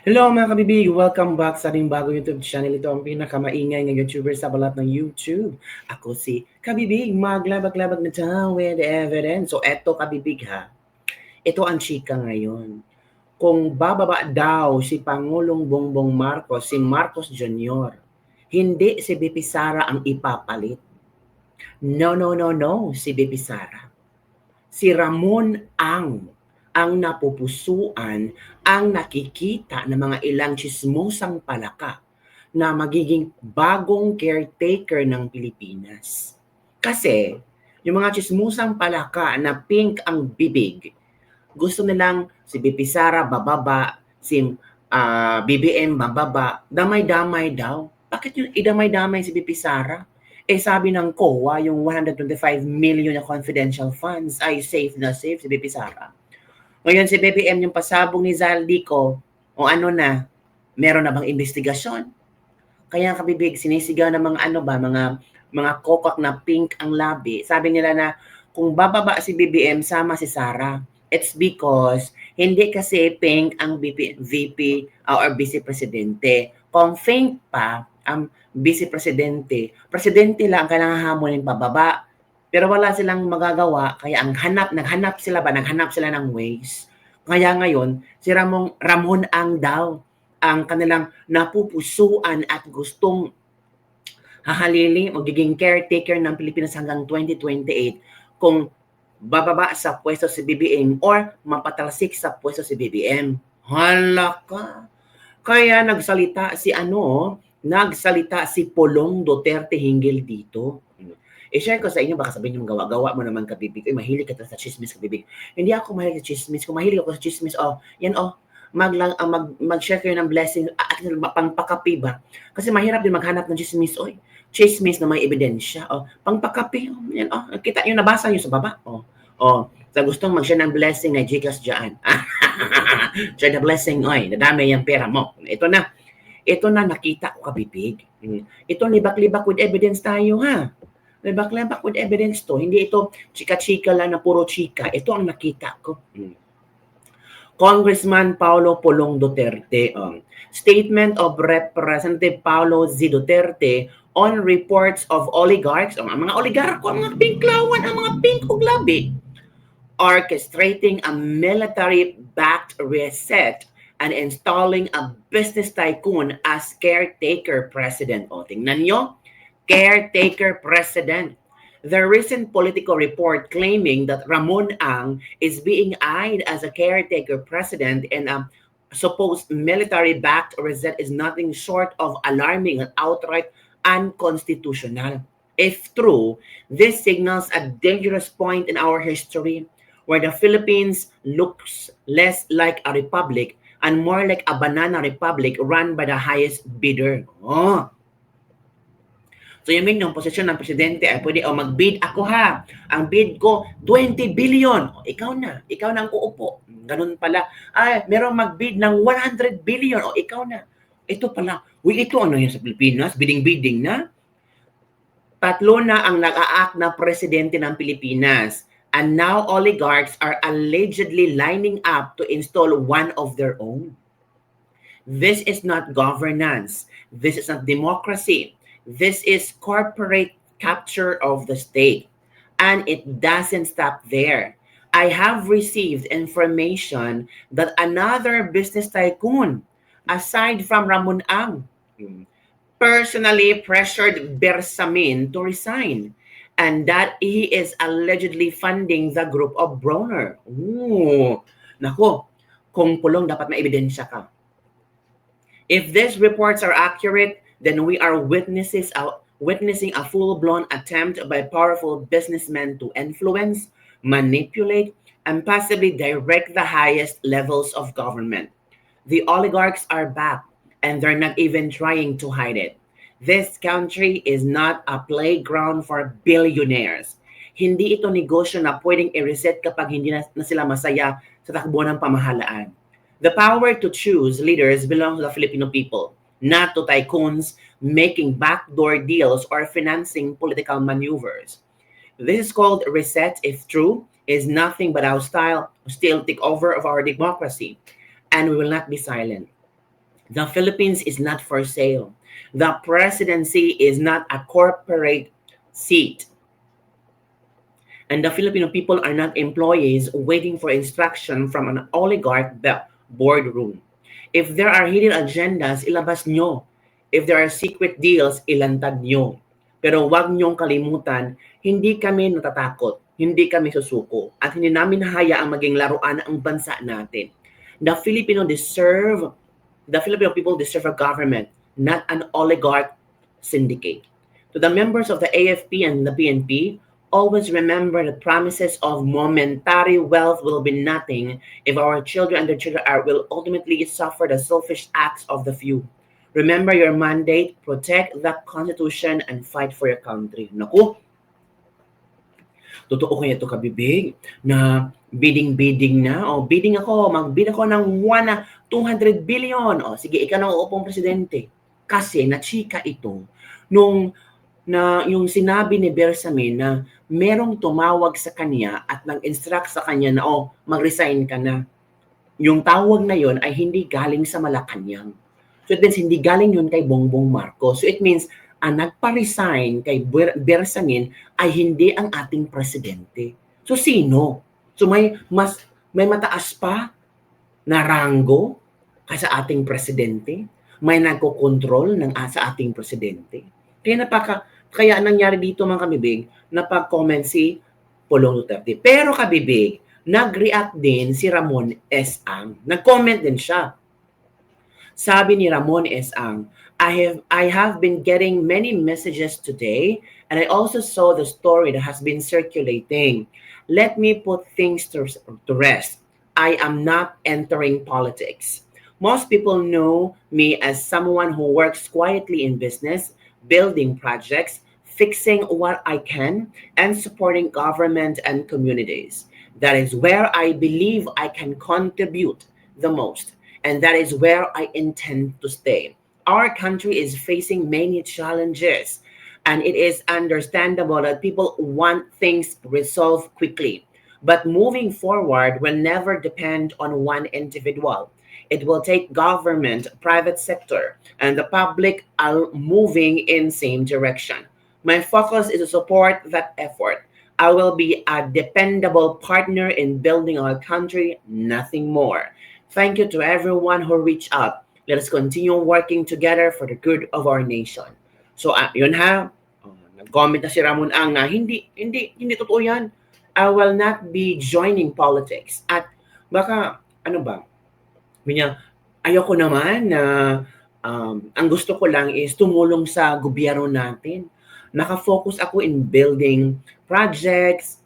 Hello mga kabibig! Welcome back sa ating bagong YouTube channel. Ito ang pinakamaingay ng YouTuber sa balat ng YouTube. Ako si Kabibig, maglabag-labag na tayo with evidence. So eto kabibig ha, ito ang chika ngayon. Kung bababa daw si Pangulong Bongbong Marcos, si Marcos Jr., hindi si BP Sara ang ipapalit. No, no, no, no, si BP Sara. Si Ramon ang napupusuan, ang nakikita ng mga ilang tsismosang palaka na magiging bagong caretaker ng Pilipinas. Kasi yung mga tsismosang palaka na pink ang bibig, gusto nilang si BP Sara bababa, si BBM bababa, damay-damay daw. Bakit yung idamay-damay si BP Sara? Eh sabi ng COA, yung 125 million na confidential funds ay safe na safe si BP Sara. Ngayon si BBM yung pasabong ni Zaldico, o ano na, meron na bang investigasyon? Kaya kabibig, sinisigaw ng mga ano ba, mga kokak na pink ang labi. Sabi nila na kung bababa si BBM, sama si Sara. It's because hindi kasi pink ang VP or Vice Presidente. Kung pink pa ang Vice Presidente, Presidente lang ang kailangan hamonin pababa. Pero wala silang magagawa, kaya naghanap sila ng ways. Kaya ngayon, si Ramon Ang daw ang kanilang napupusuan at gustong hahalili, magiging caretaker ng Pilipinas hanggang 2028 kung bababa sa pwesto si BBM or mapatalsik sa pwesto si BBM. Hala ka! Kaya nagsalita si Polong Duterte hinggil dito. I-share ko sa inyo, baka sabihin nyo, gawa-gawa mo naman kabibig. Ay, mahilig ka sa chismis kabibig. Hindi ako mahilig sa chismis. Kung mahilig ako sa chismis, mag-share kayo ng blessing at pangpakapi ba? Kasi mahirap din maghanap ng chismis, chismis na may ebidensya. Pangpakapi, yan, kita yung nabasa nyo sa baba. Sa gustong mag-share ng blessing ay Gcash dyan. Share the blessing, nadami yung pera mo. Ito na nakita ko kabibig. Ito libak-libak with evidence tayo ha. Libak-libak with evidence to. Hindi ito chika-chika lang na puro chika. Ito ang nakita ko. Congressman Paulo Polong Duterte. Statement of Representative Paulo Z. Duterte on reports of oligarchs, ang mga oligarko, ang mga pinklawan, ang mga pink ug labi, orchestrating a military-backed reset and installing a business tycoon as caretaker president. Tingnan nyo, caretaker president. The recent political report claiming that Ramon Ang is being eyed as a caretaker president and a supposed military-backed reset is nothing short of alarming and outright unconstitutional. If true, this signals a dangerous point in our history where the Philippines looks less like a republic and more like a banana republic run by the highest bidder. So yung yung posisyon ng presidente ay pwede, mag-bid ako ha. Ang bid ko, 20 billion. Ikaw na ang uupo. Ganun pala. Merong mag-bid ng 100 billion. Ikaw na. Ito pala. Ito ano yun sa Pilipinas? Bidding-bidding na? Tatlo na ang nag-a-act na presidente ng Pilipinas. And now oligarchs are allegedly lining up to install one of their own. This is not governance. This is not democracy. This is corporate capture of the state. And it doesn't stop there. I have received information that another business tycoon, aside from Ramon Ang, personally pressured Bersamin to resign and that he is allegedly funding the group of Bronner. Nako, kung pulong dapat may ebidensya ka. If these reports are accurate, then we are witnessing a full-blown attempt by powerful businessmen to influence, manipulate, and possibly direct the highest levels of government. The oligarchs are back, and they're not even trying to hide it. This country is not a playground for billionaires. Hindi ito negosyo na pwedeng i-reset kapag hindi na sila masaya sa takbo ng pamahalaan. The power to choose leaders belongs to the Filipino people, not to tycoons making backdoor deals or financing political maneuvers. This is called reset, if true, is nothing but hostile takeover of our democracy, and we will not be silent. The Philippines is not for sale. The presidency is not a corporate seat. And the Filipino people are not employees waiting for instruction from an oligarch boardroom. If there are hidden agendas, ilabas nyo. If there are secret deals, ilantad nyo. Pero wag nyong kalimutan, hindi kami natatakot, hindi kami susuko, at hindi namin hahayaang maging laruan ang bansa natin. The Filipino people deserve a government, not an oligarch syndicate. To the members of the AFP and the PNP, always remember the promises of momentary wealth will be nothing if our children and their children will ultimately suffer the selfish acts of the few. Remember your mandate, protect the Constitution, and fight for your country. Naku, totoo kaya ito kabibig na bidding na. O, bidding ako, mag-bid ako ng 200 billion. O, sige, ikaw na uupong presidente. Kasi nachika ito nung na yung sinabi ni Bersamin na merong tumawag sa kanya at nag-instruct sa kanya na mag-resign ka na. Yung tawag na yon ay hindi galing sa Malacanang. So it means hindi galing yun kay Bongbong Marcos. So it means ang nagpa-resign kay Bersamin ay hindi ang ating presidente. So sino? So may mataas pa na ranggo sa ating presidente? May nagko-control sa ating presidente? Kaya nangyari dito mga kabibig, napag-comment si Pulong Duterte. Pero kabibig, nag-react din si Ramon S. Ang. Nag-comment din siya. Sabi ni Ramon S. Ang, I have been getting many messages today and I also saw the story that has been circulating. Let me put things to rest. I am not entering politics. Most people know me as someone who works quietly in business, building projects, fixing what I can, and supporting government and communities. That is where I believe I can contribute the most, and that is where I intend to stay. Our country is facing many challenges, and it is understandable that people want things resolved quickly. But moving forward will never depend on one individual. It will take government, private sector, and the public are moving in same direction. My focus is to support that effort. I will be a dependable partner in building our country, nothing more. Thank you to everyone who reached out. Let us continue working together for the good of our nation. So, yun ha. Nag-comment na si Ramon Ang na hindi totoo yan. I will not be joining politics. At baka, ano ba, ayoko naman na ang gusto ko lang is tumulong sa gobyerno natin. Naka-focus ako in building projects.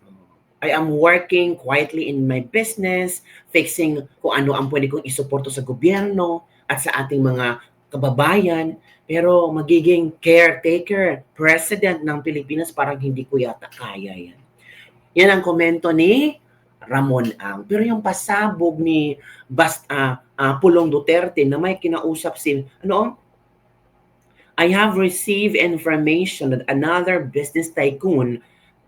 I am working quietly in my business, fixing kung ano ang pwede kong isuporto sa gobyerno at sa ating mga kababayan. Pero magiging caretaker, president ng Pilipinas, parang hindi ko yata kaya yan. Yan ang komento ni Ramon Ang. Pero yung pasabog ni Pulong Duterte na may kinausap I have received information that another business tycoon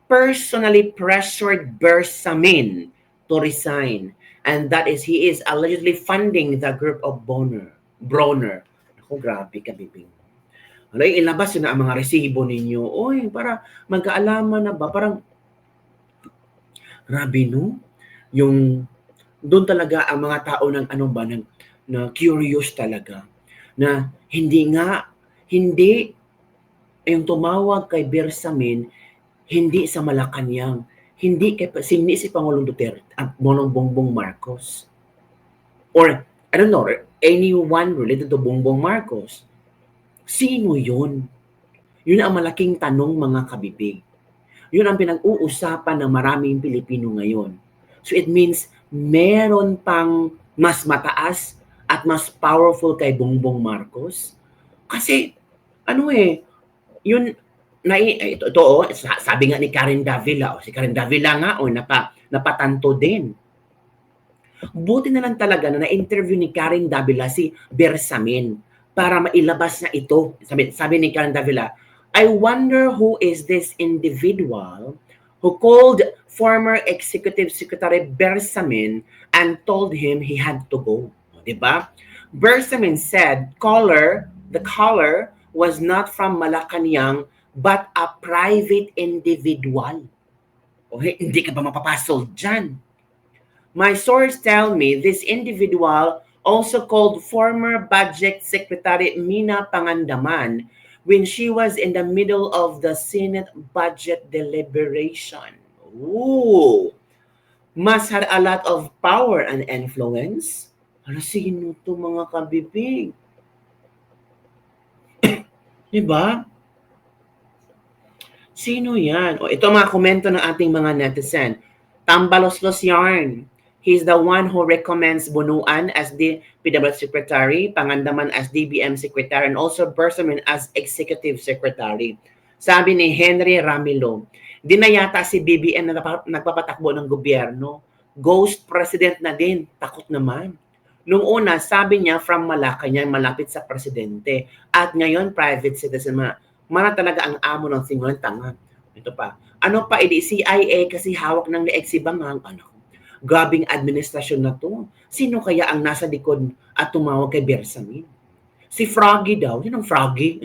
personally pressured Bersamin to resign, and that is he is allegedly funding the group of Bronner. Ako, grabe ka, bibing. Ilabas yun na ang mga resibo ninyo. Oy, para magkaalaman na ba? Parang, grabe no? Yung, doon talaga ang mga tao ng na curious talaga. Na hindi yung tumawag kay Bersamin, hindi sa Malacanang, hindi si Pangulong Duterte at Bongbong Marcos. Or, I don't know, anyone related to Bongbong Marcos. Sino yun? Yun ang malaking tanong, mga kabibig. Yun ang pinag-uusapan ng maraming Pilipino ngayon. So it means meron pang mas mataas at mas powerful kay Bongbong Marcos. Kasi, yun, sabi nga ni Karen Davila, si Karen Davila nga, napatanto din. Buti na lang talaga na na-interview ni Karen Davila si Bersamin para mailabas na ito. Sabi ni Karen Davila, I wonder who is this individual who called former Executive Secretary Bersamin and told him he had to go. Diba? Bersamin said the caller was not from Malacanang but a private individual. O hindi ka ba mapapasol dyan? My sources tell me this individual also called former Budget Secretary Mina Pangandaman when she was in the middle of the Senate budget deliberation. Ooh, must had a lot of power and influence. Ano sino to mga kabibig? Diba? Sino yan? O ito mga komento ng ating mga netizen. Tambaloslos yarn. He's the one who recommends Bunuan as the PWD Secretary, Pangandaman as DBM Secretary, and also Bersamin as Executive Secretary. Sabi ni Henry Ramilo, di na yata si BBM na nagpapatakbo ng gobyerno. Ghost President na din. Takot naman. Nung una, sabi niya from Malacanang, malapit sa presidente. At ngayon, private citizen. Mana talaga ang amo ng singulang tanga. Ito pa. Ano pa, edi CIA kasi hawak ng leeg si Bangang. Ano? Grabing administrasyon na to. Sino kaya ang nasa likod at tumawag kay Bersamin? Si Froggy daw. Yun ang Froggy.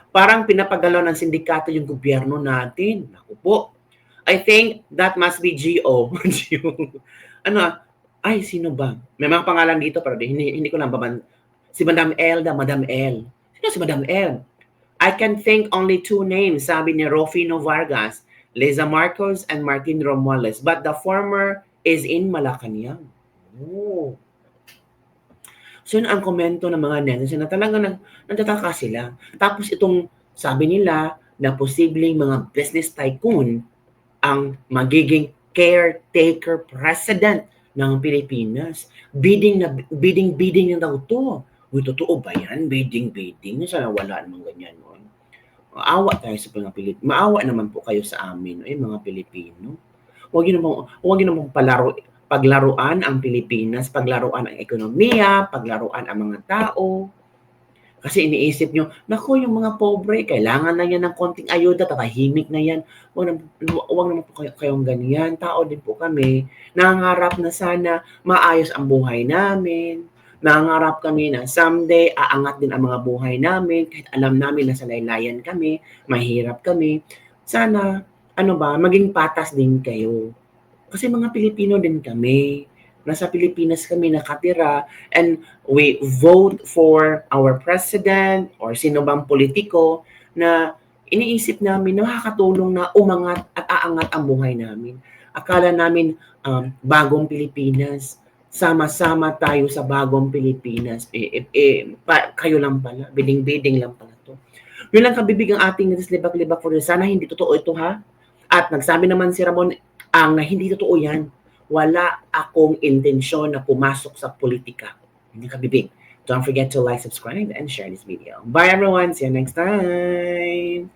Parang pinapagalaw ng sindikato yung gobyerno natin. Naku po. I think that must be GO. Ano, ay, sino ba? May mga pangalan dito pero hindi ko lang baban. Si Madam Madam L. Sino si Madam L? I can think only two names, sabi ni Rufino Vargas, Liza Marcos and Martin Romualdez. But the former is in Malacanang. Oh. So yun ang komento ng mga netizen na talagang nagtataka sila. Tapos itong sabi nila na posibleng mga business tycoon ang magiging caretaker president ng Pilipinas. Bidding na daw to. Uy, totoo ba yan? Bidding. Sana wala namang ganyan. No? Maawa tayo sa mga Pilipino. Maawa naman po kayo sa amin, mga Pilipino. Huwag niyo namang paglaruan ang Pilipinas, paglaruan ang ekonomiya, paglaruan ang mga tao. Kasi iniisip nyo, naku, yung mga pobre, kailangan na yan ng konting ayuda, tatahimik na yan. Huwag naman po kayong ganyan. Tao din po kami. Nangangarap na sana maayos ang buhay namin. Nangangarap kami na someday aangat din ang mga buhay namin. Kahit alam namin na sa laylayan kami, mahirap kami. Sana, maging patas din kayo. Kasi mga Pilipino din kami. Nasa Pilipinas kami nakatira and we vote for our president or sino bang politiko na iniisip namin na makakatulong na umangat at aangat ang buhay namin. Akala namin bagong Pilipinas, sama-sama tayo sa bagong Pilipinas. Kayo lang pala, biding-biding lang pala to. Yun lang kabibig ang ating libak-libak for sana hindi totoo ito ha. At nagsabi naman si Ramon na hindi totoo yan. Wala akong intensyon na pumasok sa politika. Hindi ka bibig. Don't forget to like, subscribe, and share this video. Bye everyone. See you next time.